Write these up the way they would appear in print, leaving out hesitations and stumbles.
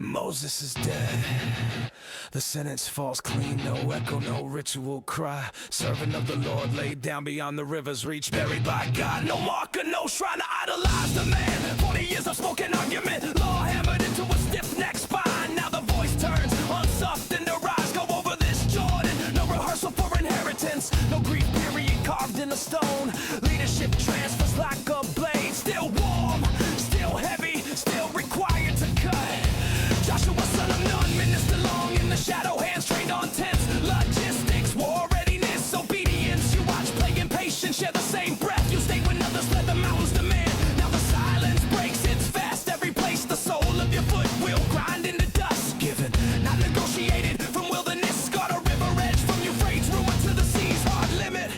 Moses is dead. The sentence falls clean, no echo, no ritual cry. Servant of the Lord laid down beyond the river's reach, buried by God. No marker, no shrine to idolize the man. 40 years of spoken argument, law hammered into a stiff-necked spine. Now the voice turns, unsoft in the rise. Go over this Jordan, no rehearsal for inheritance. No Greek period carved in the stone. Leadership transfers like a blade. Still warm, still heavy, still required to cut. Joshua, son of Nun, minister long in the shadow, hands trained on tents. Logistics, war readiness, obedience. You watch, play impatient, share the same breath. You stay when others let the mountains demand. Now the silence breaks, it's fast. Every place the sole of your foot will grind into dust. Given, not negotiated, from wilderness, scarred a river edge. From Euphrates, ruin to the sea's hard limit.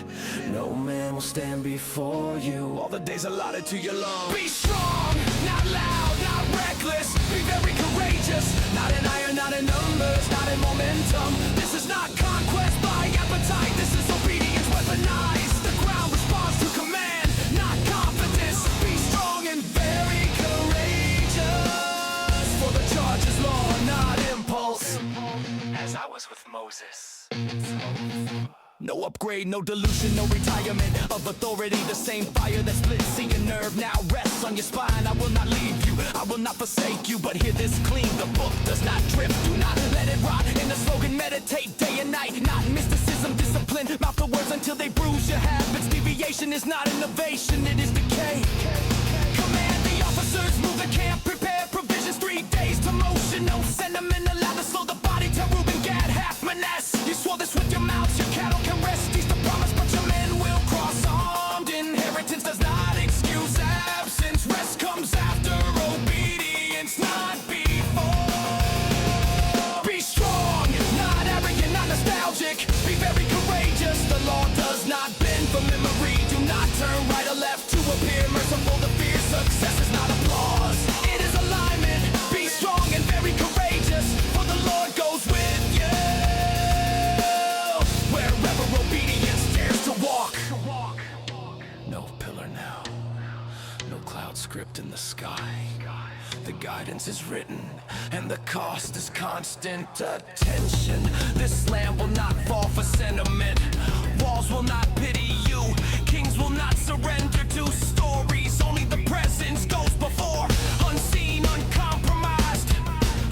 No man will stand before you, all the days allotted to your lungs. Be strong, not loud, not reckless. Be very courageous, not in iron, not in numbers, not in momentum. This is not conquest by appetite, this is obedience weaponized. The ground responds to command, not confidence. Be strong and very courageous, for the charge is law, not impulse. As I was with Moses. No upgrade, no delusion, no retirement of authority. The same fire that splits, see your nerve now rests on your spine. I will not leave you, I will not forsake you, but hear this clean, the book does not drift. Do not let it rot in the slogan, meditate day and night. Not mysticism, discipline, mouth the words until they bruise your habits. Deviation is not innovation, it is decay. Command the officers, move the camp, prepare provisions, 3 days to motion. No sentiment allowed to slow the body, tell Reuben, Gad, half Manasseh. You swore this with your mouths, your cattle can rest. He's the promise, but your men will cross armed. Inheritance does not excuse absence. Rest comes after obedience, not before. Be strong, not arrogant, not nostalgic. Be very courageous, the law does not bend for memory. Do not turn right or left to appear merciful to fear. Success is not applause, it is alignment. Be strong and very courageous, for the Lord goes with you. Wherever obedience dares to walk. No pillar now, no cloud script in the sky. The guidance is written, and the cost is constant attention. This land will not fall for sentiment. Walls will not pity you. Kings will not surrender to stories. Only the presence goes before. Unseen, uncompromised,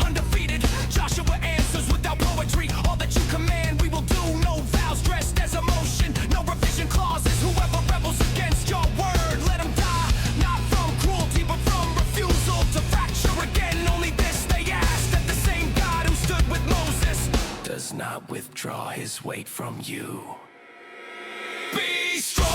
undefeated. Joshua answers without poetry. All that you command we will do. No vows dressed as emotion, no revision clauses. Whoever rebels against your word, let him die. Not from cruelty, but from refusal to fracture again. Only this they ask, that the same God who stood with Moses does not withdraw his weight from you. Be strong,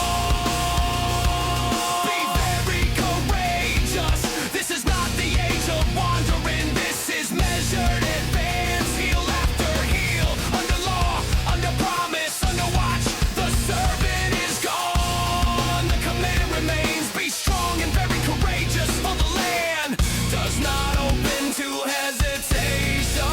be very courageous. This is not the age of wandering. This is measured advance. Heal after heal, under law, under promise, under watch. The servant is gone, the command remains. Be strong and very courageous, for the land does not open to hesitation.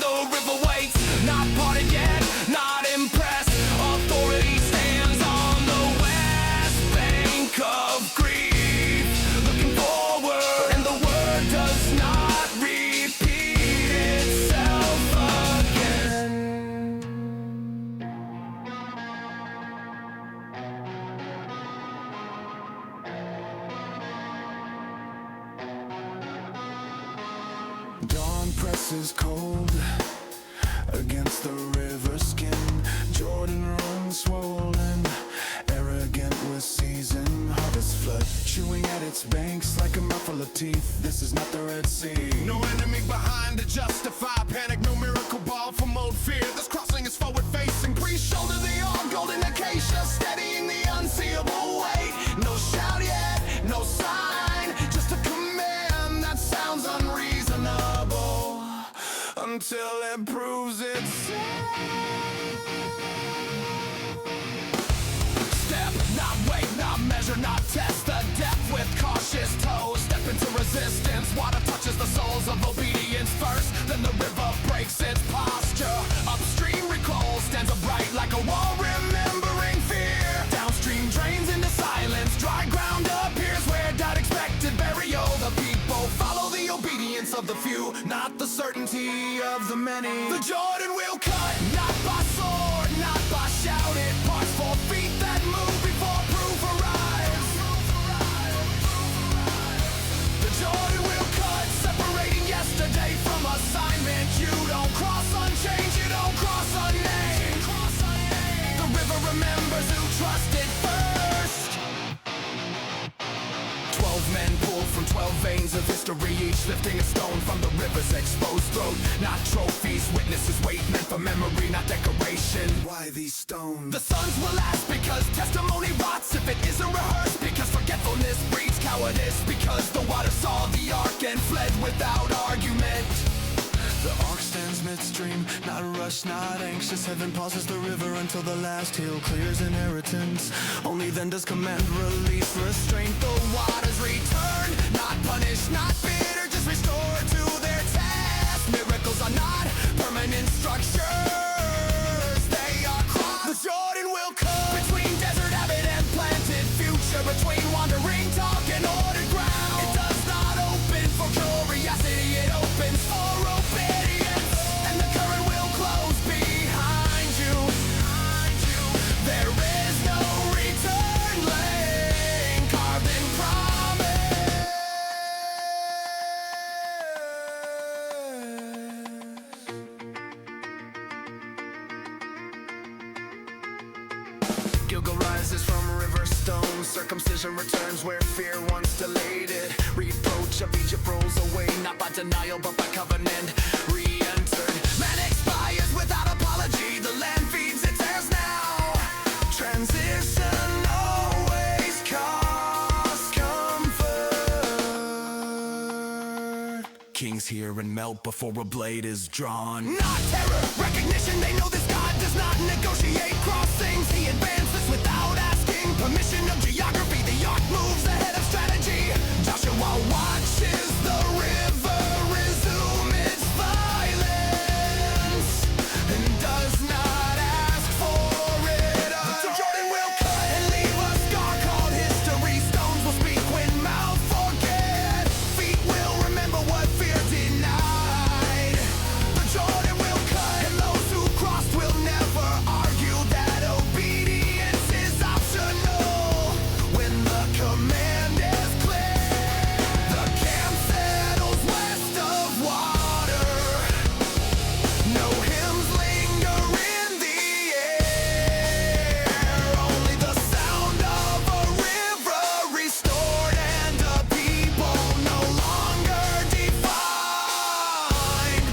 The river waits, not parted yet, not impressed. Authority stands on the west bank of grief, looking forward, and the word does not repeat itself again. Dawn presses cold against the river skin. Jordan runs swollen, arrogant with season. Harvest flood chewing at its banks like a mouthful of teeth. This is not the Red Sea. No enemy behind to justify panic. No miracle ball for mold fear. This crossing is forward facing. Priest shoulder the all golden acacia, steadying the unseeable weight. No shout yet, no sign, just a command that sounds unreasonable until it proves itself. Step, not wait, not measure, not test the depth with cautious toes. Step into resistance, water touches the souls of obedience first, then the river breaks its posture. Upstream recalls, stands upright like a wall, remembering fear. Downstream drains into silence, dry ground appears where doubt expected burial. The people follow the obedience of the few, not the mercy of the many. The Jordan will cut, not by sword, not by shout. It parts for feet that move before proof arrives. The Jordan will cut, separating yesterday from assignment. You don't cross unchanged, you don't cross unnamed. The river remembers who trusted first. 12 men pulled from 12 veins of history, each lifting a stone from the river's exposed throat. Not trophies, witnesses wait, meant for memory, not decoration. Why these stones? The sons will ask because testimony rots if it isn't rehearsed. Because forgetfulness breeds cowardice. Because the water saw the ark and fled without argument. The ark stands midstream, not rushed, not anxious. Heaven pauses the river until the last hill clears inheritance. Only then does command release restraint. The waters return, not punished, not bitter, just restored to their task. Miracles are not permanent structures, they are crops. The Jordan will cut between desert habit and planted future, between wandering talk and ordered ground. It does not open for curiosity, it opens for obedience. And the current will close behind you. There is no return lane carved in promise. Gilgal rises from river stones. Circumcision returns where fear once delayed it. Reproach of Egypt rolls away, not by denial but by covenant. Re-entered, man expires without apology. The land feeds its heirs now. Transition always costs comfort. Kings hear and melt before a blade is drawn. Not terror, recognition, they know this God does not negotiate crossings. He advances without asking permission of geography. The ark moves ahead of strategy. Joshua watches the river resume its violence and does not ask for it. The Jordan will cut and leave a scar called history. Stones will speak when mouth forget. Feet will remember what fear denied. The Jordan will cut and those who crossed will never argue that obedience is optional. When the command is clear, the camp settles west of water. No hymns linger in the air, only the sound of a river restored and a people no longer defined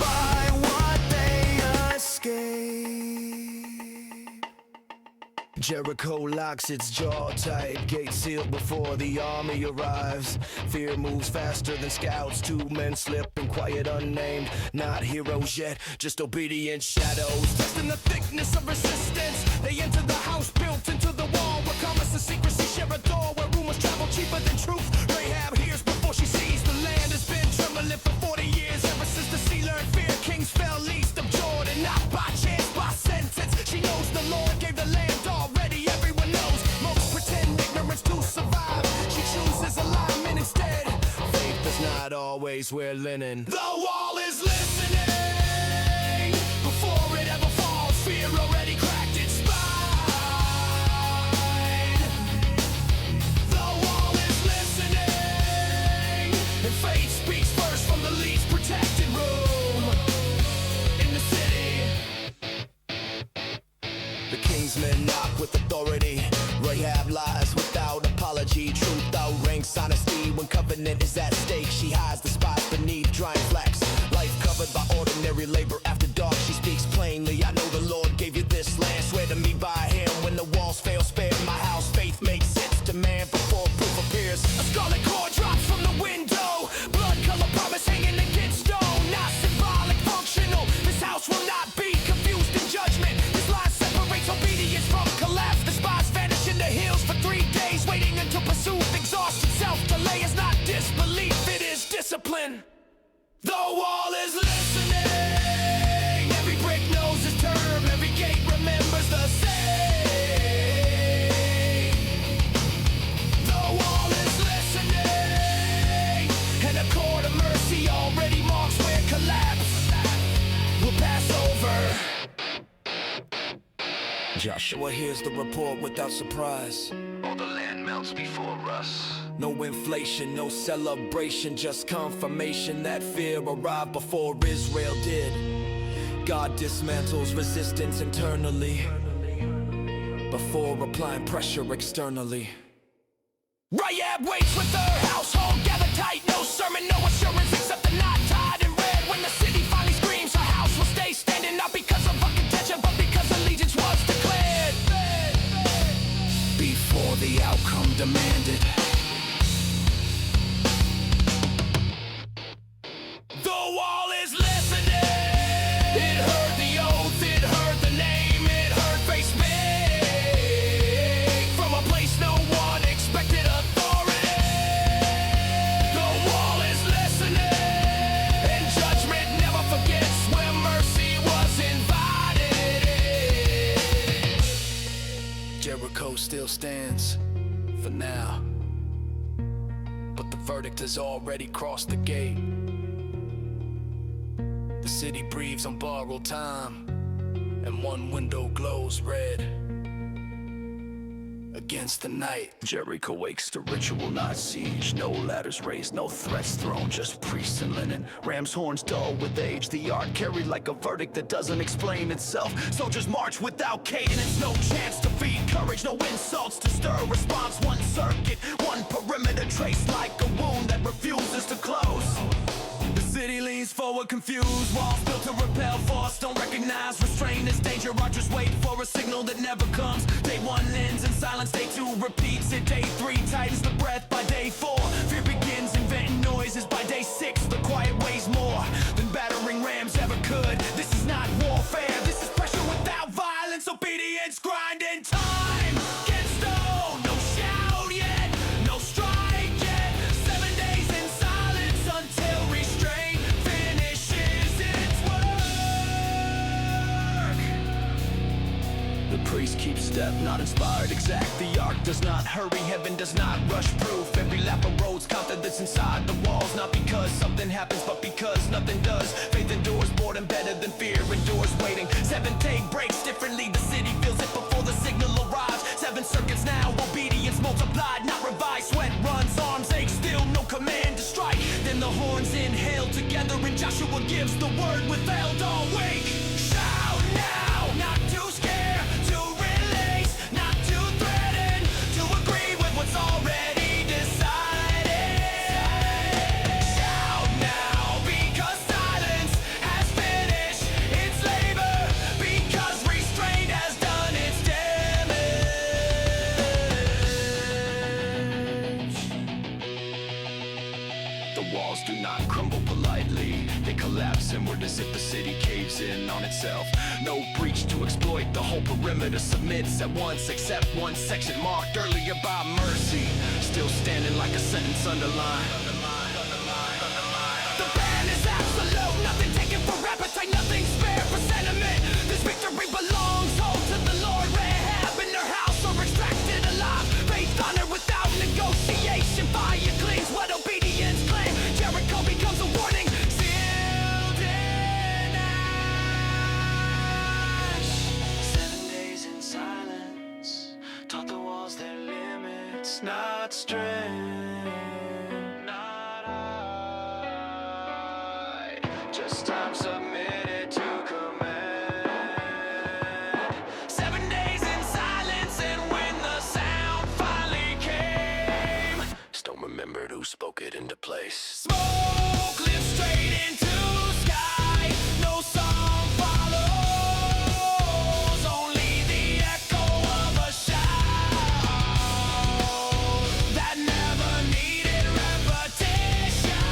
by what they escape. Jericho locks its jaw tight, gate sealed before the army arrives. Fear moves faster than scouts, 2 men slip and quiet unnamed. Not heroes yet, just obedient shadows. Testing the thickness of resistance, they enter the house built into the wall, where commerce and secrecy share a door, where rumors travel cheaper than truth. Rahab hears before she sees. The land has been trembling for 40 years, ever since the sea learned fear. Kings fell east of Jordan, not by chance, by sentence. She knows the Lord gave the land already, everyone knows. Most pretend ignorance to survive. She chooses alignment instead. Faith does not always wear linen. The wall is listening before it ever falls. Fear already cracked its spine. The wall is listening, and faith speaks first from the least protected room in the city. The kingsmen knock with authority. Rahab lies without apology. Truth outranks honesty when covenant is at stake. She hides the spies beneath drying flax. Life covered by ordinary labor. After dark she speaks plainly. I know the Lord gave you this land. Swear to me by him when the walls fail, spare my house. Faith makes sense to man before proof appears. A scarlet cord drops from the window. Blood color promise hanging against stone. Not symbolic, functional. This house will not be confused in judgment. This line separates obedience from collapse. The spies vanish in the hills for 3 days, waiting until pursuit exhausts itself. Delay is not disbelief, it is discipline. The wall is listening. Every brick knows its term. Every gate remembers the same. The wall is listening, and a cord of mercy already marks where collapse Joshua hears the report without surprise. All the land melts before us. No inflation, no celebration, just confirmation that fear arrived before Israel did. God dismantles resistance internally before applying pressure externally. Rahab waits with her household gathered tight. No sermon, no assurance except the knot tied in red. When the city finally screams, her house will stay standing, not because of her contention, but because allegiance was declared before the outcome demanded. The wall is listening. It heard the oath, it heard the name, it heard face big from a place no one expected authority. The wall is listening, and judgment never forgets where mercy was invited. Jericho still stands for now, but the verdict has already crossed the gate. The city breathes on borrowed time, and one window glows red against the night. Jericho wakes to ritual, not siege. No ladders raised, no threats thrown, just priests and linen. Ram's horns dull with age, the art carried like a verdict that doesn't explain itself. Soldiers march without cadence, no chance to feed courage, no insults to stir response. One circuit, one perimeter traced like a wound that refuses to close. The city leans forward confused, walls built to repel force, don't recognize restraint as danger. Archers wait for a signal that never comes. Day one ends in silence, day two repeats it. Day three tightens the breath by day four. Fear begins inventing noises by day six. The quiet weighs more than battering rams ever could. This is not warfare, this is pressure without violence. Obedience grinding time against stone. No shout yet, no strike yet. 7 days in silence until restraint finishes its work. The priest keeps step, not inspired exact. The ark does not hurry, heaven does not rush proof. Every lap of road's counted that's inside the walls. Not because something happens, but because nothing does. Faith endures, boredom better than fear endures waiting. Seventh day breaks differently, the city feels it before the signal arrives. 7 circuits now, obedience multiplied, not revised. Sweat runs, arms ache, still no command to strike. Then the horns inhale together and Joshua gives the word withheld. Awake, shout now, not too scared to release, not to threaten, to agree with what's already decided. Shout now, because silence has finished its labor, because restraint has done its damage. The walls do not crumble politely, they collapse inward as if the city caves in on itself. No breach to exploit, the whole perimeter submits at once, except one section marked earlier by mercy, still standing like a sentence underlined. The ban is absolute, nothing taken for appetite, nothing spared for sentiment. This victory belongs all to the Lord. Rahab and her house are extracted alive. Faith honored without negotiation. Fire cleans what obedience claimed. Jericho becomes a warning, sealed in ash. 7 days in silence taught the walls their limits, not strength, not I. Just time submitted to command. 7 days in silence, and when the sound finally came, Stone remembered who spoke it into place. Smoke lifts straight into sky, no song follows, only the echo of a shout that never needed repetition.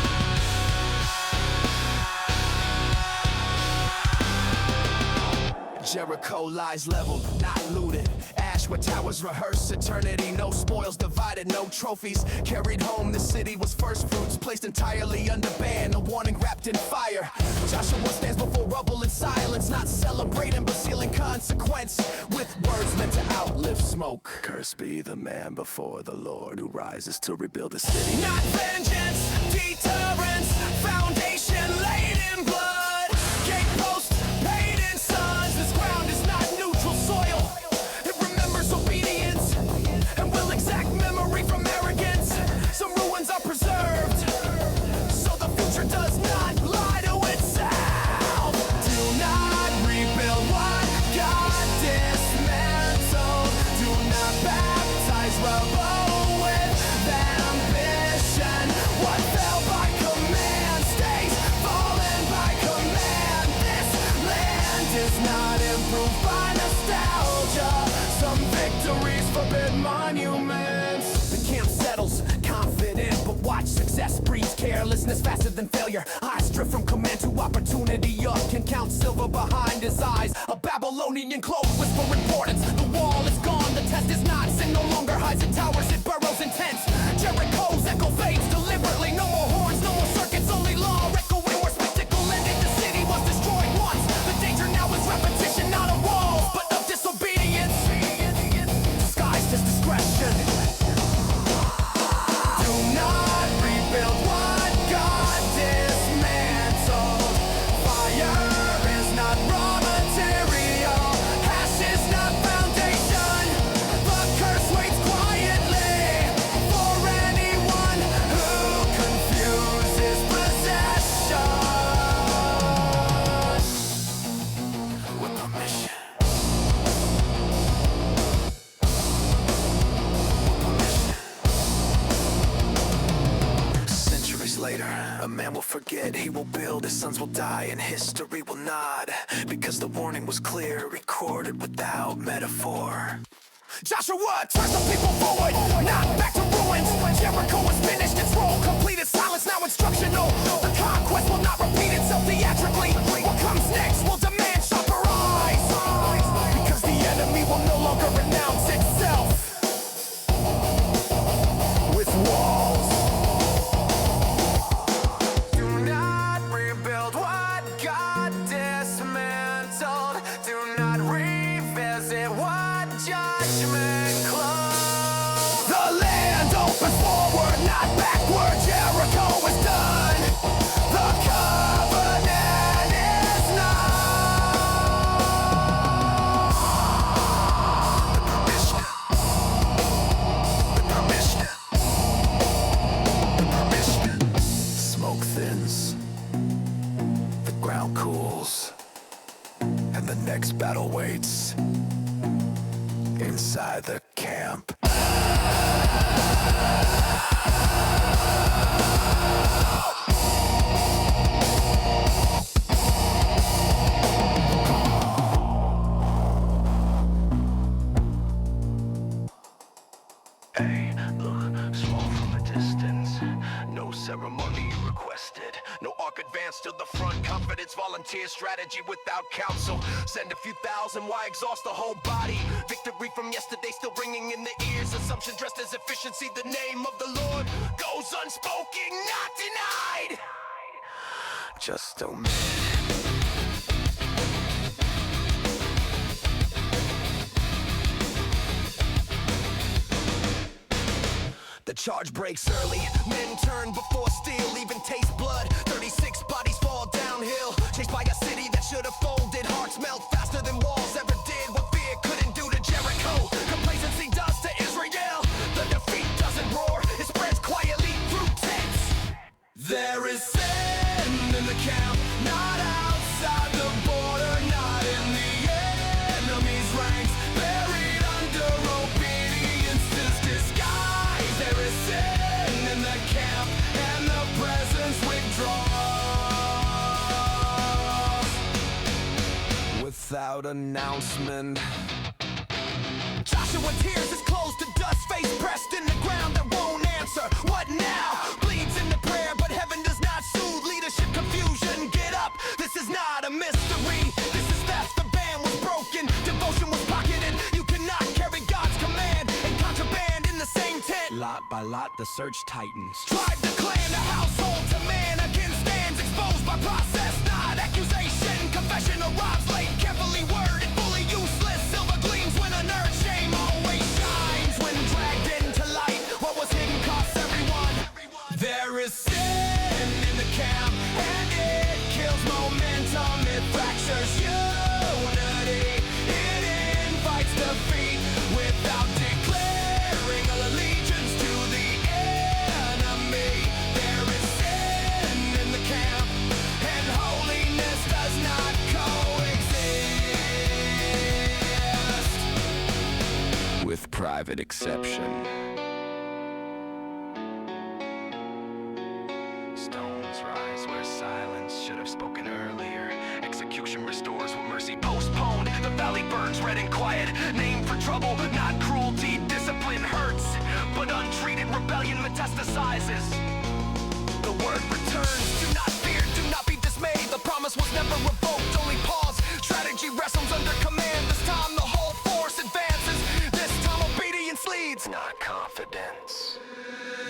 Jericho lies leveled, not looted. Ash where towers rehearse eternity. No spoils divided, no trophies carried home. The city was first fruits, placed entirely under ban. A warning wrapped in fire. Joshua stands before rubble in silence, not celebrating but sealing consequence with words meant to outlive smoke. Cursed be the man before the Lord who rises to rebuild the city. Not vengeance, deterrence, foundation laid in blood. Gateposts paid in sons. This ground is not neutral soil. business faster than failure. Eyes drift from command to opportunity. Up can count silver behind his eyes. A Babylonian cloak whisper importance. The wall is gone, the test is not. Sin no longer hides in towers, it burrows in tents. Jericho's echo fades deliberately. No more horns, no more circuits, only law echoing where spectacle ended. The city was destroyed once. The danger now is repetition, not a wall, but of disobedience disguised as discretion. Do not rebuild what God dismantled. Fire is not raw material. Ash is not foundation. The curse waits quietly for anyone who confuses possession with permission. Centuries later, a man will forget, he will build, his sons will die, and history will nod. Because the warning was clear, recorded without metaphor. Joshua turns the people forward, not back to ruins. Jericho is finished, its role completed. Silence now instructional. The conquest will not repeat itself theatrically. What comes next will demand sharper eyes. Because the enemy will no longer renounce itself with walls. Do not rebuild what God dismantled. Do not revisit what judgment closed. The land opens forward, not backward. Jericho is done. The covenant is Smoke thins, the ground cools, and the next battle waits inside the camp. Hey, look, small from a distance. No ceremony requested. No arc advance to the front. Confidence, volunteer strategy without counsel. Send a few thousand, why exhaust the whole body? Victory from yesterday still ringing in the ears. Assumption dressed as efficiency. The name of the Lord goes unspoken, not denied. Just omit. The charge breaks early. Men turn before steel, even taste blood. 36 bodies fall downhill. Chased by a city that should have folded. Hearts melt faster than walls ever did. What fear couldn't do to Jericho, complacency does to Israel. The defeat doesn't roar, it spreads quietly through tents. There is sin in the camp, not outside the border, not in the enemy's ranks. Buried under obedience's disguise. There is sin in the camp, and the presence withdraws without announcement. Joshua tears his clothes to dust, face pressed in the ground that won't answer. What now? Bleeds into prayer, but heaven does not soothe. Leadership confusion, get up. This is not a mystery. This is theft. The ban was broken. Devotion was pocketed. You cannot carry God's command and contraband in the same tent. Lot by lot, the search tightens. Tribe to clan, the household to man. Again stands exposed by process, not accusation. Confession arrives late, carefully worded, fully useless. Silver gleams when unearthed. Shame always shines when dragged into light. What was hidden costs everyone. There is sin in the camp, and it kills momentum. It fractures unity. It invites defeat without declaring allegiance to the enemy. There is sin in the camp, and holiness does not coexist with private exception. Stones rise where silence should have spoken earlier. Execution restores what mercy postponed. The valley burns red and quiet. Name for trouble, not cruelty. Discipline hurts, but untreated rebellion metastasizes. The word returns. Do not fear, do not be dismayed. The promise was never revoked, only pause. Strategy wrestles under command. This time the whole force advances. This time obedience leads, not confidence.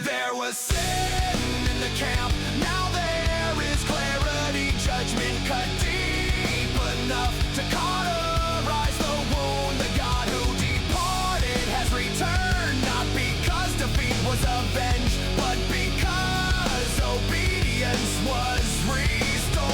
There was sin in the camp, now there is clarity. Judgment cut deep enough to cauterize the wound. The God who departed has returned, not because defeat was avenged, but because obedience was restored.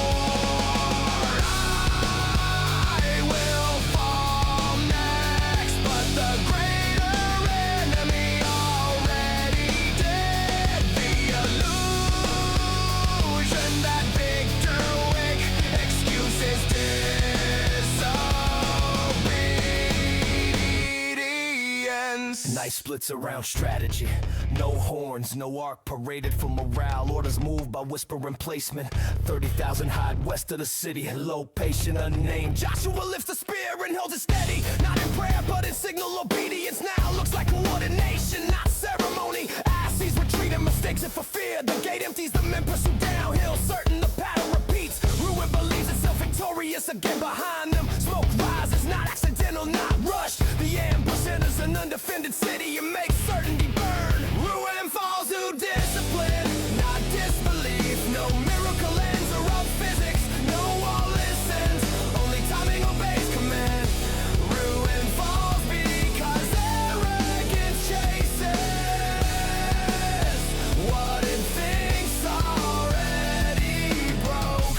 I will fall next, but the greater enemy already did. The illusion that victory excuses disobedience. Night splits around strategy. No horns, no arc paraded for morale. Orders moved by whisper and placement. 30,000 hide west of the city. Low patient unnamed. Joshua lifts the spear and holds it steady. Not in prayer, but in signal obedience. Now looks like coordination, not ceremony. As he's retreating, mistakes and for fear. The gate empties, the men pursue downhill. Certain the pattern repeats. Ruin believes itself victorious again behind them. Smoke rises, not accidental, not rushed. The ambush enters an undefended city and makes certainty burn. Ruin falls who discipline, not disbelief. No miracle ends or of physics. No one listens, only timing obeys command. Ruin falls because arrogance chases what it thinks already broke.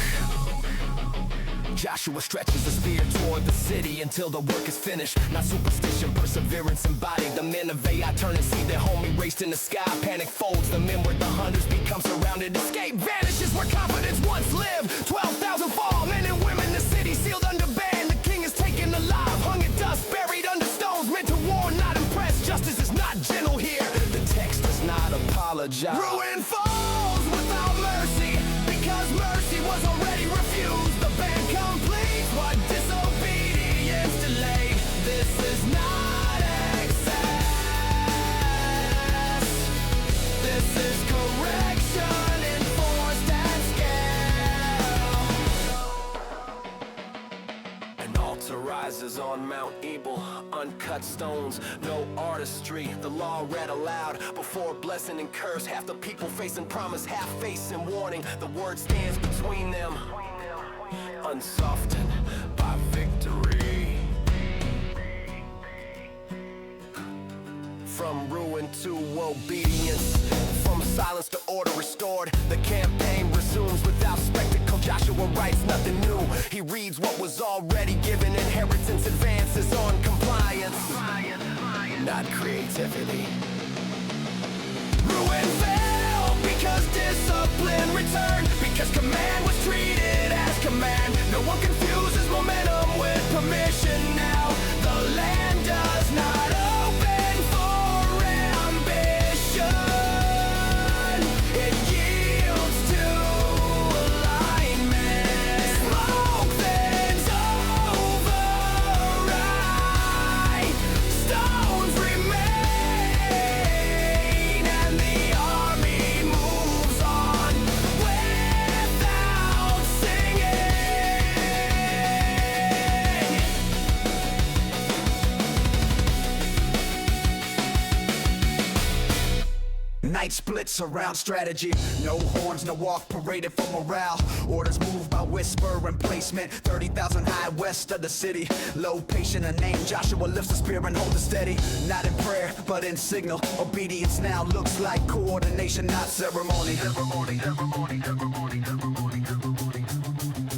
Joshua stretches the spear toward the city until the work is finished. Not superstition, perseverance embodied. The men of Ai turn and see their homie raced in the sky. Panic folds, the men where the hunters become surrounded. Escape vanishes where confidence once lived. 12,000 fall, men and women, the city sealed under ban. The king is taken alive, hung in dust, buried under stones. Meant to warn, not impressed. Justice is not gentle here. The text does not apologize. Ruin falls without mercy, because mercy was already refused. The ban completes what disobedience delayed. This is not excess. This is correction enforced at scale. An altar rises on Mount Ebal, uncut stones, no artistry. The law read aloud before blessing and curse. Half the people facing promise, half facing warning. The word stands between them, unsoftened by victory. From ruin to obedience, from silence to order restored. The campaign resumes without spectacle. Joshua writes nothing new. He reads what was already given. Inheritance advances on compliance, not creativity. Ruin fell because discipline returned, because command was treated as command. No one confuses momentum with permission now. The land does not open for ambition. It yields to alignment. Smoke thins override. Stones remain, and the army moves on without singing. Night splits around strategy. No horns, no walk paraded for morale. Orders moved by whisper and placement. 30,000 high west of the city. Low patient a name. Joshua lifts the spear and holds it steady. Not in prayer, but in signal. Obedience now looks like coordination, not ceremony.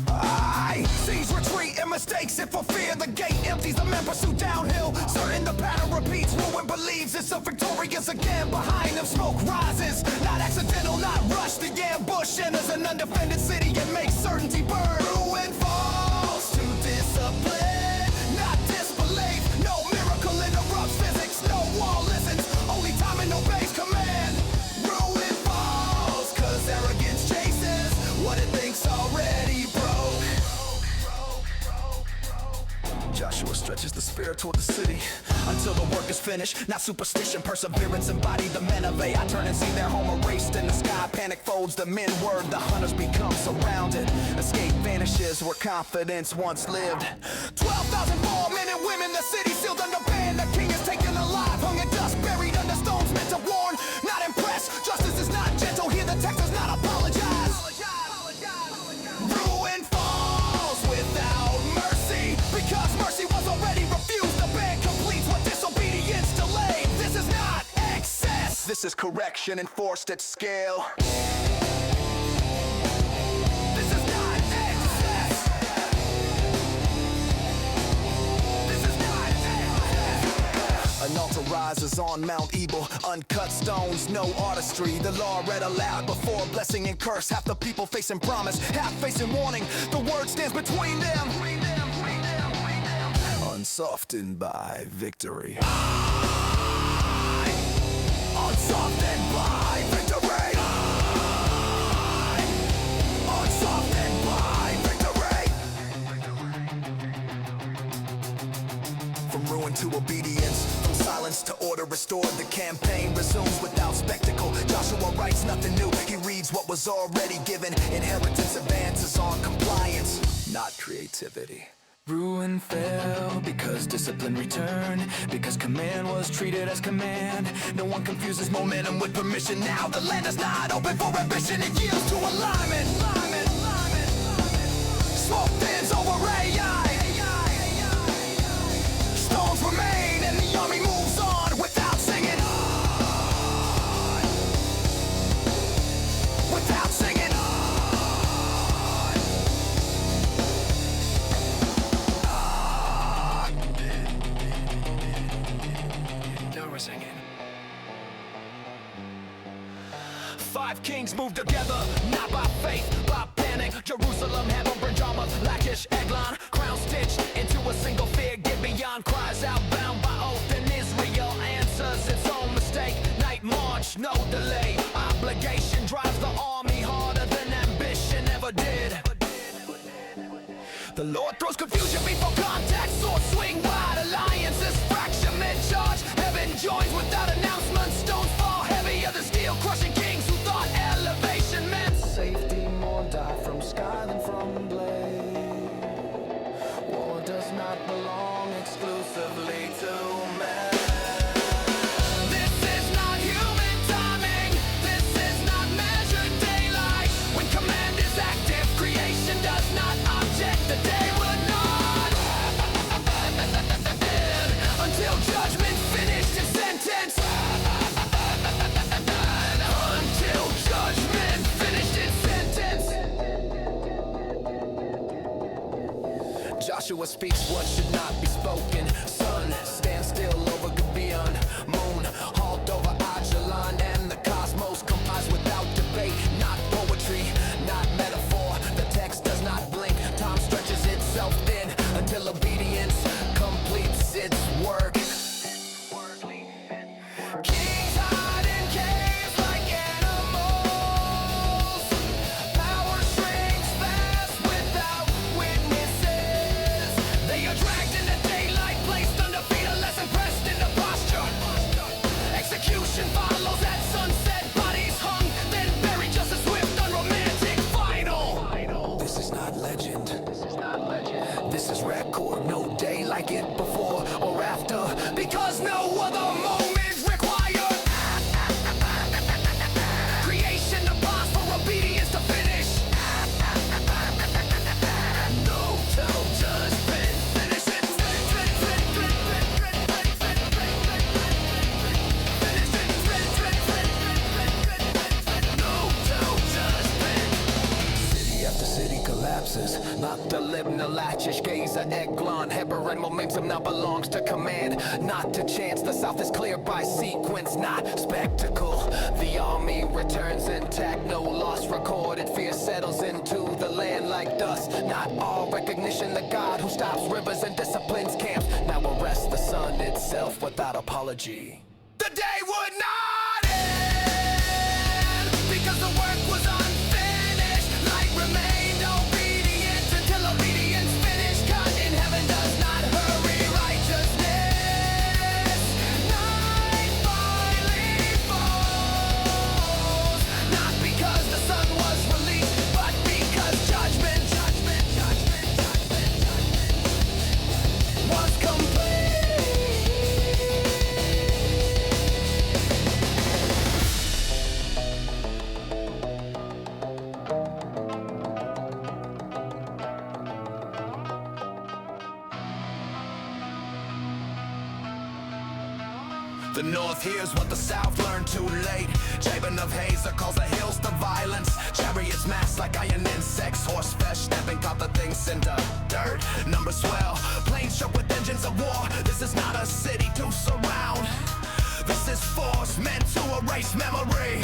I seize retreat and mistakes it for fear. The gate empties, the men pursue downhill. Certain the pattern repeats. Ruin believes itself victorious again. Behind them smoke rises, not accidental, not rushed. The ambush enters an undefended city and makes certainty burn. Ruin falls to discipline, not disbelief. No miracle interrupts physics. No wall listens, only time and obeys command. Ruin falls cause arrogance chases what it thinks already broke. Joshua stretches the spear toward the city until the work work is finished, not superstition. Perseverance embody the men of A. I turn and see their home erased in the sky. Panic folds the men word, the hunters become surrounded. Escape vanishes where confidence once lived. 12,000 more men and women, the city sealed under ban. The king is taken alive, hung in dust, buried under stones, meant to warn. Not impressed, justice is not gentle. Here the text does not apologize. Ruin falls without mercy, because mercy was already refused. The ban completes what disobedience delayed. This is not excess, this is correction enforced at scale. This is not excess. This is not excess. An altar rises on Mount Ebal, uncut stones, no artistry. The law read aloud before blessing and curse. Half the people facing promise, half facing warning. The word stands between them, unsoftened by victory. Unsoftened by victory. Unsoftened by victory. From ruin to obedience, from silence to order restored. The campaign resumes without spectacle. Joshua writes nothing new, he reads what was already given. Inheritance advances on compliance, not creativity. Ruin fell because discipline returned, because command was treated as command. No one confuses momentum with permission. Now the land is not open for ambition. It yields to alignment. Smoke thins over AI. Stones remain and the army moves on without singing. Without singing. Singing. 5 kings move together, not by faith, by panic. Jerusalem, heaven, bring drama, Lachish, Eglon, crown stitched into a single fear. Gibeon cries out, bound by oath, and Israel answers its own mistake. Night march, no delay. Obligation drives the army harder than ambition ever did. The Lord throws confusion before contact, sword swing wide, alliances fracture, men charge. Heaven joins without announcement, stones fall heavier than steel, crushing kings who thought elevation meant safety. More die from sky than from blade. War does not belong exclusively to man. This is not human timing, this is not measured daylight. When command is active, creation does not object. The day would not until judgment finished its sentence. Until judgment finished its sentence. Joshua speaks what should not be spoken. Sun, stand still over Gibeon. Moon, halt over Ajalon. And the cosmos complies without debate. Not poetry, not metaphor. The text does not blink. Time stretches itself thin until obedience completes its work. Kings hide in caves like animals. Power shrinks fast without witnesses. They are dragged into daylight, placed under feet, unless impressed into posture. Execution follows at sunset, bodies hung, then buried just a swift, unromantic final. This is not legend. This is record. No day like it before or after, because no other moment required. Creation to pause for obedience to finish. No till judgment finish it. No till judgment. City after city collapses. Not the Libna, Lachish, Gaza, Eglon, Heber, and momentum now belongs to command, not to chance. The South is clear by sequence, not spectacle. The army returns intact, no loss recorded. Fear settles into the land like dust. Not all recognition, the God who stops rivers and disciplines camps now arrests the sun itself without apology. The day would not end because the work was unfinished. Light remained obedient until obedience finished. God in heaven does not hurry righteousness. The north hears what the south learned too late. Jabin of Hazer calls the hills to violence. Chariots massed like iron insects. Horse flesh snapping caught the things into dirt. Numbers swell, planes shook with engines of war. This is not a city to surround. This is force meant to erase memory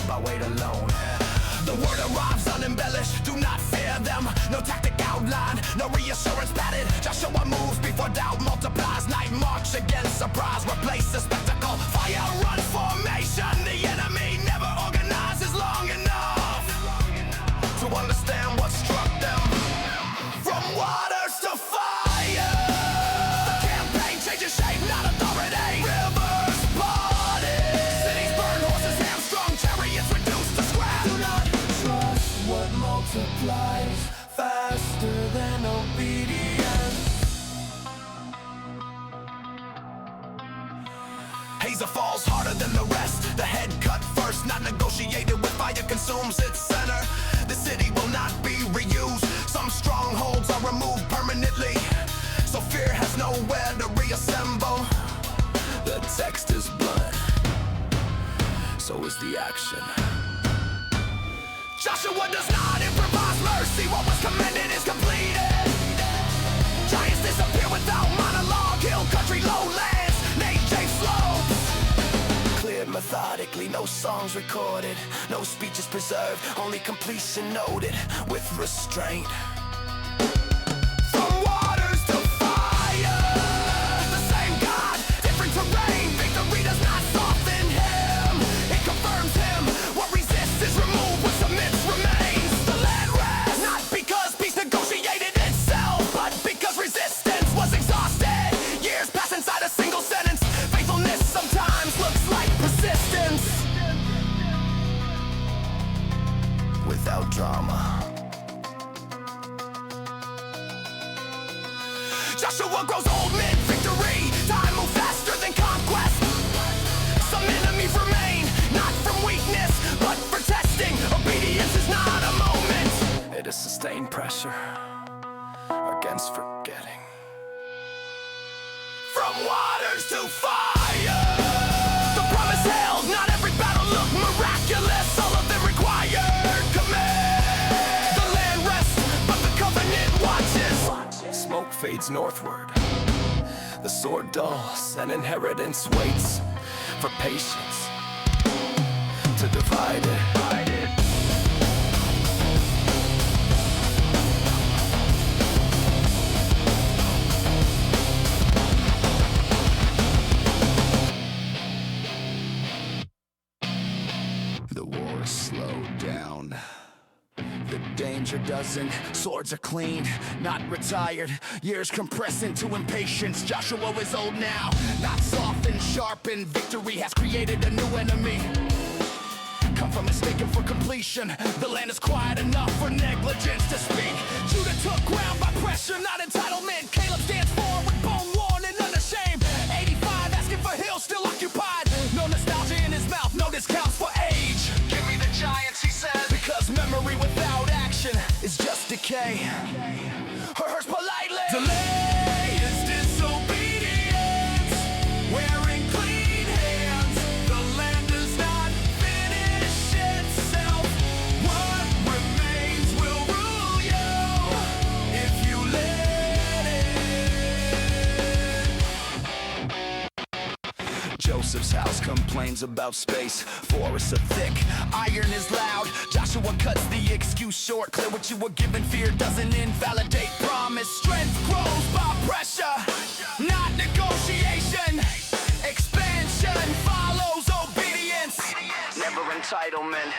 by weight alone. The word arrives unembellished, do not fear them. No tactic outlined, no reassurance padded. Joshua moves before doubt multiplies. Night march against surprise, replace the spectacle. Fire run formation, the enemy never organizes long enough to understand what struck them. From waters to fire, the campaign changes shape, not authority. Rivers parted, cities burn, horses hamstrung, chariots reduced to scrap. Do not trust what multiplies faster than obedience. Hazer falls harder than the rest. The head cut first, not negotiated with fire, consumes its center. The city will not be reused. Some strongholds are removed permanently, so fear has nowhere to reassemble. The text is blunt, so is the action. Joshua does not improvise mercy. What was commanded is completed. Giants disappear without monologue. Hill country, lowlands, nature slopes. Cleared methodically, no songs recorded, no speeches preserved, only completion noted with restraint. From waters to fire, the same God, different terrain. Victory does not soften him, it confirms him. What resists is removed, what submits remains. The land rests, not because peace negotiated itself, but because resistance was exhausted. Years pass inside a single sentence. Faithfulness sometimes looks like persistence without drama. Joshua grows old mid-victory. Time moves faster than conquest. Some enemies remain, not from weakness, but for testing. Obedience is not a moment, it is sustained pressure against forgetting. From waters to fire, the promise held. Not every battle looked miraculous, all of them required command. The land rests, but the covenant watches. Smoke fades northward, the sword dulls, and inheritance waits for patience to divide it. The war slowed down. The danger doesn't. Swords are clean, not retired. Years compressed into impatience. Joshua is old now, not soft and sharpened. Victory has created a new enemy. Come from mistaken for completion. The land is quiet enough for negligence to speak. Judah took ground by pressure, not entitlement. Caleb stands forward with bone worn and unashamed. 85 asking for hills still occupied. No nostalgia in his mouth, no discounts for age. Give me the giants, he says, because memory without action is just decay. Rehearse politely. Delay is disobedience. Wearing clean hands. The land does not finish itself. What remains will rule you if you let it. Joseph's house complains about space. Forests are thick, iron is loud. Joshua cuts the excuse short. Clear what you were given, fear doesn't invalidate promise. Strength grows by pressure, not negotiation. Expansion follows obedience, never entitlement.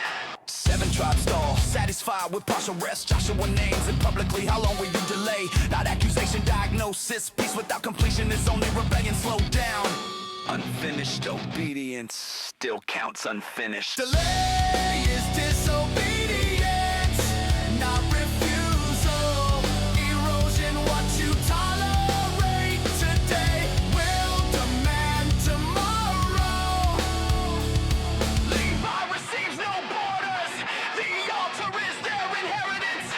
7 tribes stall, satisfied with partial rest. Joshua names it publicly. How long will you delay? Not accusation, diagnosis. Peace without completion is only rebellion. Slow down. Unfinished obedience still counts unfinished. Delay is disobedience, not refusal. Erosion, what you tolerate today will demand tomorrow. Levi receives no borders. The altar is their inheritance.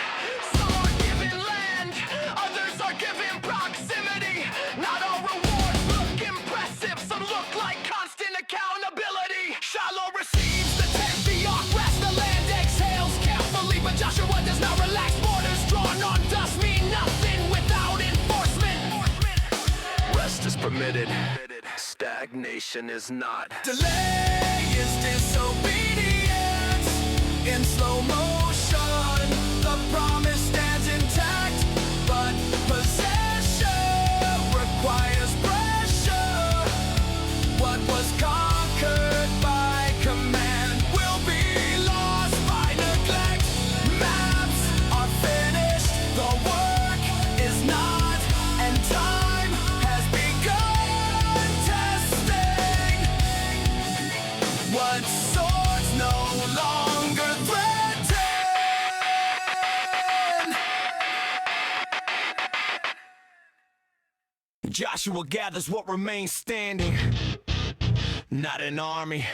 Some are given land, others are given proximity. Not all rewards look impressive, some look committed. Stagnation is not. Delay is disobedience in slow motion. The promise stands intact, but possession requires pressure. What was conquered by command will be lost by neglect. Maps are finished, the work is not, and time has begun testing what swords no longer threaten. Joshua gathers what remains standing. Not an army,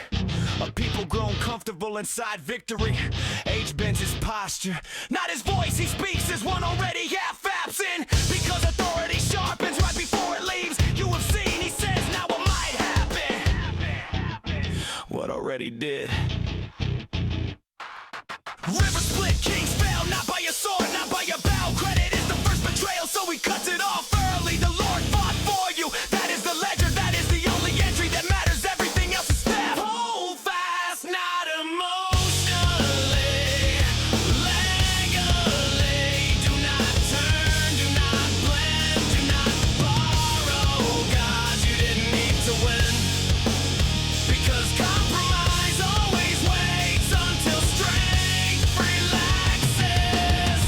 a people grown comfortable inside victory. Age bends his posture, not his voice. He speaks as one already half absent, because authority sharpens right before it leaves. You have seen, he says, now what might happen. What already did. River split, kings fell, not by your sword, not by your bow. Credit is the first betrayal, so he cuts it off early. The Lord fought for you, that is the ledger, that is the only entry that matters. Everything else is theft. Hold fast, not emotionally, legally. Do not turn, do not blend, do not borrow. God, you didn't need to win, because compromise always waits until strength relaxes.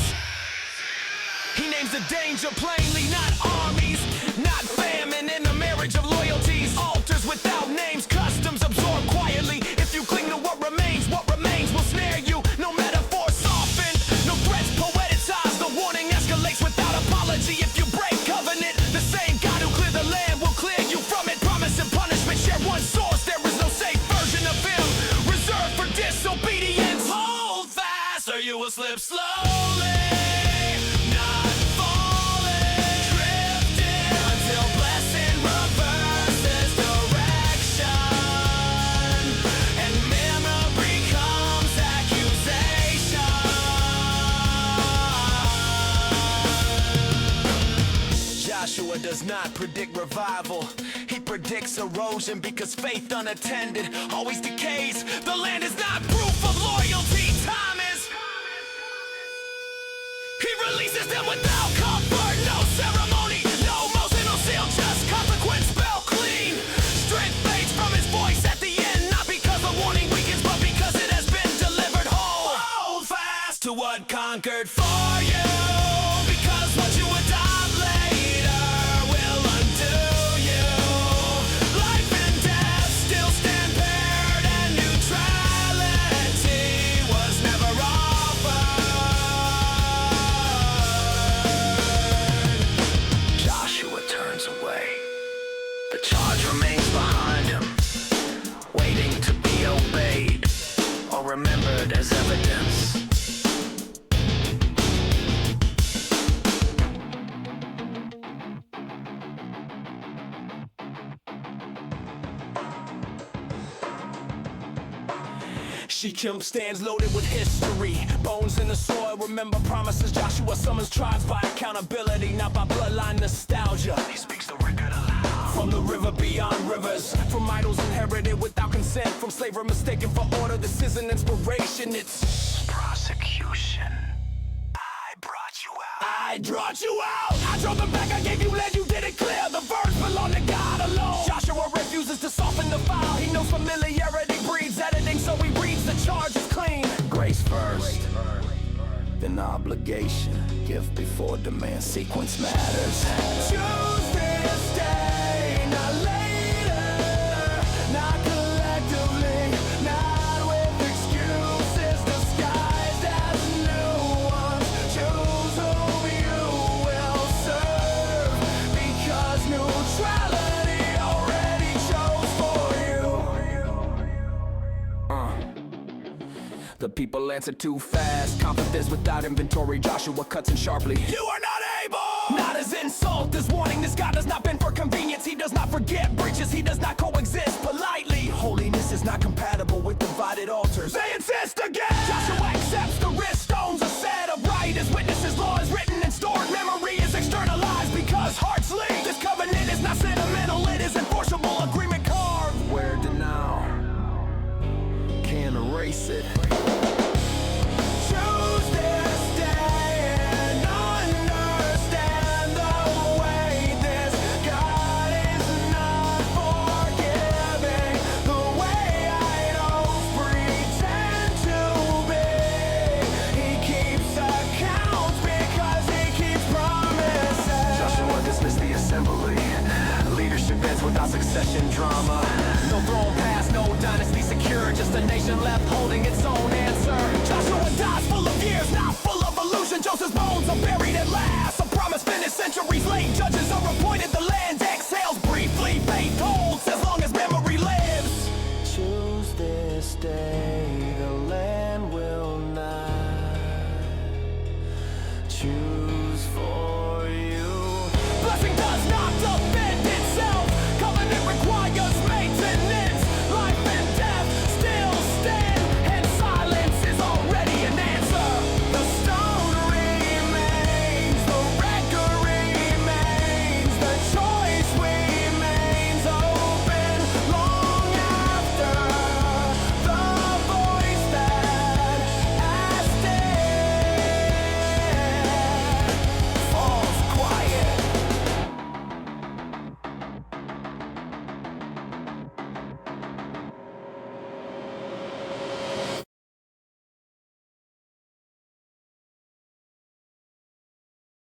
He names the danger plainly, not armies, not famine in the marriage of loyalties. Altars without names, customs absorbed quietly. If you cling to what remains will snare you. No metaphor softened, no threats poeticized. The warning escalates without apology. If you break covenant, the same God who cleared the land will clear you from it. Promise and punishment share one source. There is no safe version of him reserved for disobedience. Hold fast or you will slip slowly, not falling, drifting until blessing reverses direction and memory comes accusation. Joshua does not predict revival, he predicts erosion, because faith unattended always decays. The land is not proof of loyalty, time is. He releases them without comfort, no ceremony, no motion, no seal, just consequence, spell clean. Strength fades from his voice at the end, not because the warning weakens, but because it has been delivered whole. Hold fast to what conquered for you, because what you adopt later will undo you. Life and death still stand paired, and neutrality was never offered. Joshua turns away. The charge remains behind him, waiting to be obeyed or remembered as evidence. Shechem stands loaded with history, bones in the soil, remember promises. Joshua summons tribes by accountability, not by bloodline nostalgia. He speaks the record aloud. From the river beyond rivers, from idols inherited without consent, from slavery mistaken for order. This isn't inspiration, it's Prosecution. I brought you out. I brought you out. I drove them back, I gave you land, you did it clear. The verbs belong to God alone. Joshua refuses to soften the file. He knows familiarity breeds editing, so he reads the charges clean. Grace first, then obligation. Gift before demand, sequence matters. Choose this day, not later. Not collectively, not with excuses disguised as new ones. Choose whom you will serve, because neutrality already chose for you. The people answer too fast, confidence without inventory. Joshua cuts in sharply. You are not able! Not as insult, as warning. This God does not bend for convenience. He does not forget breaches. He does not coexist politely. Holiness is not compatible with divided altars. They insist again! Joshua accepts the risk. Stones are set upright as witnesses. Law is written and stored. Memory is externalized because hearts lead. This covenant is not sentimental. face it.